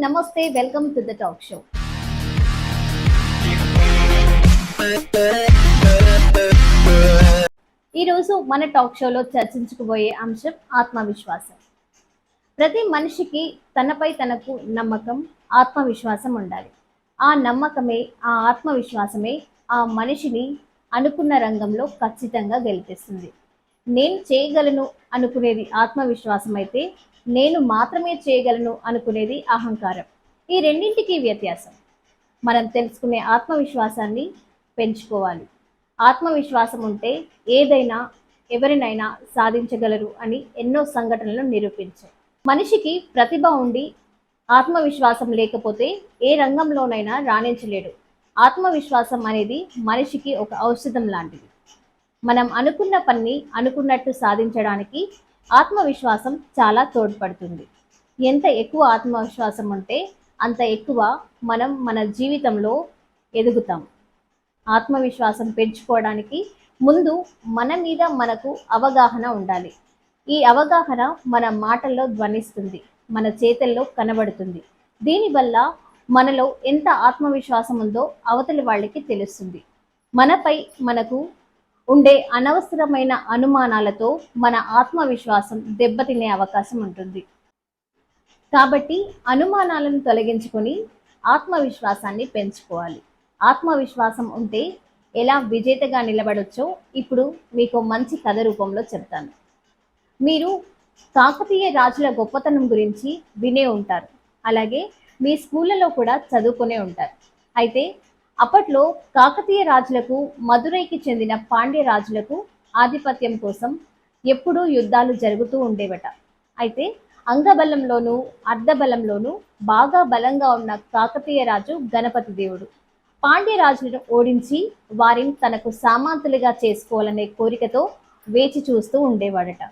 నమస్తే, welcome to the talk show. ఈరోజు మన టాక్ షోలో చర్చించుకుపోయే అంశం ఆత్మవిశ్వాసం. ప్రతి మనిషికి తనపై తనకు నమ్మకం, ఆత్మవిశ్వాసం ఉండాలి. ఆ నమ్మకమే, ఆ ఆత్మవిశ్వాసమే ఆ మనిషిని అనుకున్న రంగంలో ఖచ్చితంగా గెలిపిస్తుంది. నేను చేయగలను అనుకునేది ఆత్మవిశ్వాసం అయితే, నేను మాత్రమే చేయగలను అనుకునేది అహంకారం. ఈ రెండింటికి వ్యత్యాసం. మనం తెలుసుకునే ఆత్మవిశ్వాసాన్ని పెంచుకోవాలి. ఆత్మవిశ్వాసం ఉంటే ఏదైనా, ఎవరినైనా సాధించగలరు అని ఎన్నో సంఘటనలు నిరూపించాయి. మనిషికి ప్రతిభ ఉండి ఆత్మవిశ్వాసం లేకపోతే ఏ రంగంలోనైనా రాణించలేడు. ఆత్మవిశ్వాసం అనేది మనిషికి ఒక ఔషధం లాంటిది. మనం అనుకున్న పని అనుకున్నట్టు సాధించడానికి ఆత్మవిశ్వాసం చాలా తోడ్పడుతుంది. ఎంత ఎక్కువ ఆత్మవిశ్వాసం ఉంటే అంత ఎక్కువ మనం మన జీవితంలో ఎదుగుతాం. ఆత్మవిశ్వాసం పెంచుకోవడానికి ముందు మన మీద మనకు అవగాహన ఉండాలి. ఈ అవగాహన మన మాటల్లో ధ్వనిస్తుంది, మన చేతల్లో కనబడుతుంది. దీనివల్ల మనలో ఎంత ఆత్మవిశ్వాసం ఉందో అవతలి వాళ్ళకి తెలుస్తుంది. మనపై మనకు ఉండే అనవసరమైన అనుమానాలతో మన ఆత్మవిశ్వాసం దెబ్బతినే అవకాశం ఉంటుంది. కాబట్టి అనుమానాలను తొలగించుకొని ఆత్మవిశ్వాసాన్ని పెంచుకోవాలి. ఆత్మవిశ్వాసం ఉంటే ఎలా విజేతగా నిలబడొచ్చో ఇప్పుడు మీకు మంచి కథ రూపంలో చెప్తాను. మీరు కాకతీయ రాజుల గొప్పతనం గురించి వినే ఉంటారు. అలాగే మీ స్కూళ్ళలో కూడా చదువుకునే ఉంటారు. అయితే అప్పట్లో కాకతీయ రాజులకు, మదురైకి చెందిన పాండ్య రాజులకు ఆధిపత్యం కోసం ఎప్పుడూ యుద్ధాలు జరుగుతూ ఉండేవట. అయితే అంగబలంలోనూ అర్ధబలంలోనూ బాగా బలంగా ఉన్న కాకతీయ రాజు గణపతి దేవుడు పాండ్య రాజులను ఓడించి వారిని తనకు సామంతులుగా చేసుకోవాలనే కోరికతో వేచి చూస్తూ ఉండేవాడట.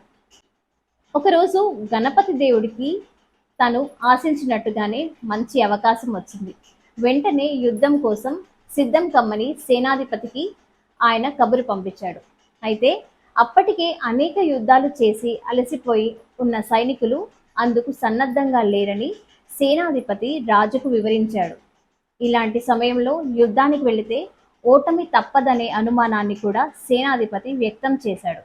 ఒకరోజు గణపతి దేవుడికి తను ఆశించినట్టుగానే మంచి అవకాశం వచ్చింది. వెంటనే యుద్ధం కోసం సిద్ధం కమ్మని సేనాధిపతికి ఆయన కబురు పంపించాడు. అయితే అప్పటికే అనేక యుద్ధాలు చేసి అలసిపోయి ఉన్న సైనికులు అందుకు సన్నద్ధంగా లేరని సేనాధిపతి రాజుకు వివరించాడు. ఇలాంటి సమయంలో యుద్ధానికి వెళితే ఓటమి తప్పదనే అనుమానాన్ని కూడా సేనాధిపతి వ్యక్తం చేశాడు.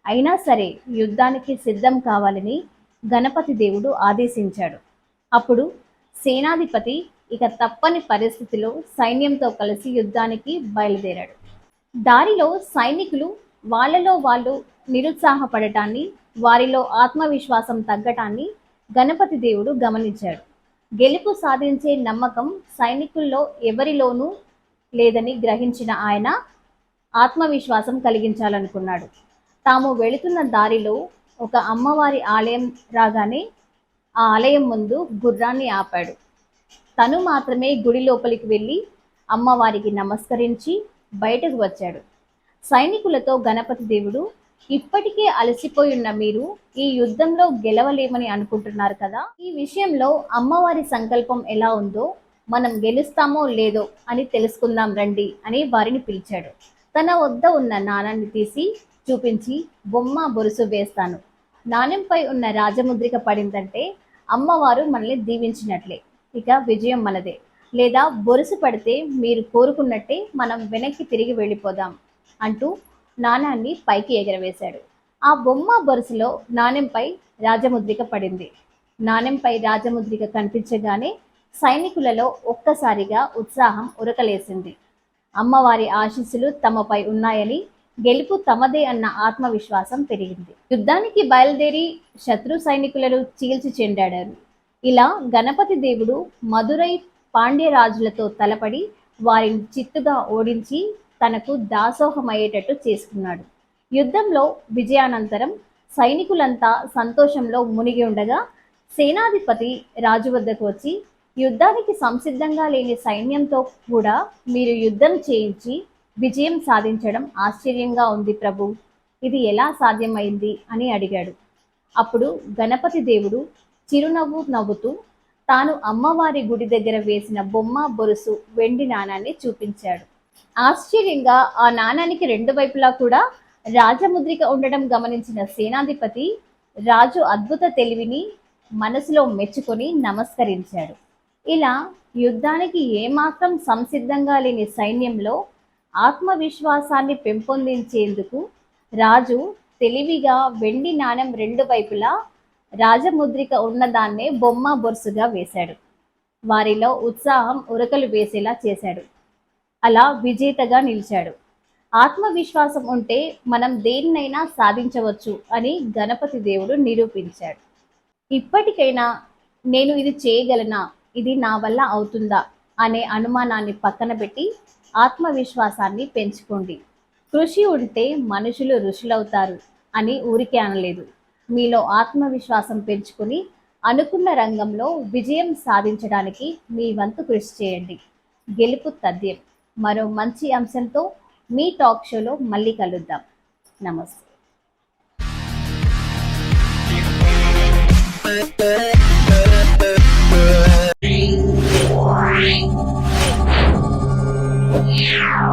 అయినా సరే యుద్ధానికి సిద్ధం కావాలని గణపతి దేవుడు ఆదేశించాడు. అప్పుడు సేనాధిపతి ఇక తప్పని పరిస్థితిలో సైన్యంతో కలిసి యుద్ధానికి బయలుదేరాడు. దారిలో సైనికులు వాళ్ళలో వాళ్ళు నిరుత్సాహపడటాన్ని, వారిలో ఆత్మవిశ్వాసం తగ్గటాన్ని గణపతి దేవుడు గమనించాడు. గెలుపు సాధించే నమ్మకం సైనికుల్లో ఎవరిలోనూ లేదని గ్రహించిన ఆయన ఆత్మవిశ్వాసం కలిగించాలనుకున్నాడు. తాము వెళుతున్న దారిలో ఒక అమ్మవారి ఆలయం రాగానే ఆ ఆలయం ముందు గుర్రాన్ని ఆపాడు. తను మాత్రమే గుడి లోపలికి వెళ్ళి అమ్మవారికి నమస్కరించి బయటకు వచ్చాడు. సైనికులతో గణపతి దేవుడు, ఇప్పటికే అలసిపోయి ఉన్న మీరు ఈ యుద్ధంలో గెలవలేమని అనుకుంటున్నారు కదా, ఈ విషయంలో అమ్మవారి సంకల్పం ఎలా ఉందో మనం గెలుస్తామో లేదో అని తెలుసుకుందాం రండి అని వారిని పిలిచాడు. తన వద్ద ఉన్న నాణాన్ని తీసి చూపించి, బొమ్మ బొరుసు వేస్తాను, నాణ్యంపై ఉన్న రాజముద్రిక పడిందంటే అమ్మవారు మనల్ని దీవించినట్లే, ఇక విజయం మనదే. లేదా బొరుసు పడితే మీరు కోరుకున్నట్టే మనం వెనక్కి తిరిగి వెళ్ళిపోదాం అంటూ నాణాన్ని పైకి ఎగరవేశాడు. ఆ బొమ్మ బొరుసులో నాణ్యంపై రాజముద్రిక పడింది. నాణ్యంపై రాజముద్రిక కనిపించగానే సైనికులలో ఒక్కసారిగా ఉత్సాహం ఉరకలేసింది. అమ్మవారి ఆశీస్సులు తమపై ఉన్నాయని, గెలుపు తమదే అన్న ఆత్మవిశ్వాసం పెరిగింది. యుద్ధానికి బయలుదేరి శత్రు సైనికులను చీల్చి చెండాడారు. ఇలా గణపతి దేవుడు మదురై పాండ్య రాజులతో తలపడి వారిని చిత్తుగా ఓడించి తనకు దాసోహమయ్యేటట్టు చేసుకున్నాడు. యుద్ధంలో విజయానంతరం సైనికులంతా సంతోషంలో మునిగి ఉండగా సేనాధిపతి రాజు వద్దకు వచ్చి, యుద్ధానికి సంసిద్ధంగా లేని సైన్యంతో కూడా మీరు యుద్ధం చేయించి విజయం సాధించడం ఆశ్చర్యంగా ఉంది ప్రభు, ఇది ఎలా సాధ్యమైంది అని అడిగాడు. అప్పుడు గణపతి దేవుడు చిరునవ్వు నవ్వుతూ తాను అమ్మవారి గుడి దగ్గర వేసిన బొమ్మ బొరుసు వెండి నాణాన్ని చూపించాడు. ఆశ్చర్యంగా ఆ నాణానికి రెండు వైపులా కూడా రాజముద్రిక ఉండడం గమనించిన సేనాధిపతి రాజు అద్భుత తెలివిని మనసులో మెచ్చుకొని నమస్కరించాడు. ఇలా యుద్ధానికి ఏమాత్రం సంసిద్ధంగా లేని సైన్యంలో ఆత్మవిశ్వాసాన్ని పెంపొందించేందుకు రాజు తెలివిగా వెండి నాణెం రెండు వైపులా రాజముద్రిక ఉన్నదాన్నే బొమ్మ బొరుసుగా వేశాడు. వారిలో ఉత్సాహం ఉరకలు వేసేలా చేశాడు. అలా విజేతగా నిలిచాడు. ఆత్మవిశ్వాసం ఉంటే మనం దేన్నైనా సాధించవచ్చు అని గణపతి దేవుడు నిరూపించాడు. ఇప్పటికైనా నేను ఇది చేయగలనా, ఇది నా వల్ల అవుతుందా అనే అనుమానాన్ని పక్కన పెట్టి ఆత్మవిశ్వాసాన్ని పెంచుకోండి. కృషి ఉంటే మనుషులు ఋషులవుతారు అని ఊరికే అనలేదు. మీలో ఆత్మవిశ్వాసం పెంచుకొని అనుకున్న రంగంలో విజయం సాధించడానికి మీ వంతు కృషి చేయండి. గెలుపు తథ్యం. మరో మంచి అంశంతో మీ టాక్ షోలో మళ్ళీ కలుద్దాం. నమస్తే. Yeah.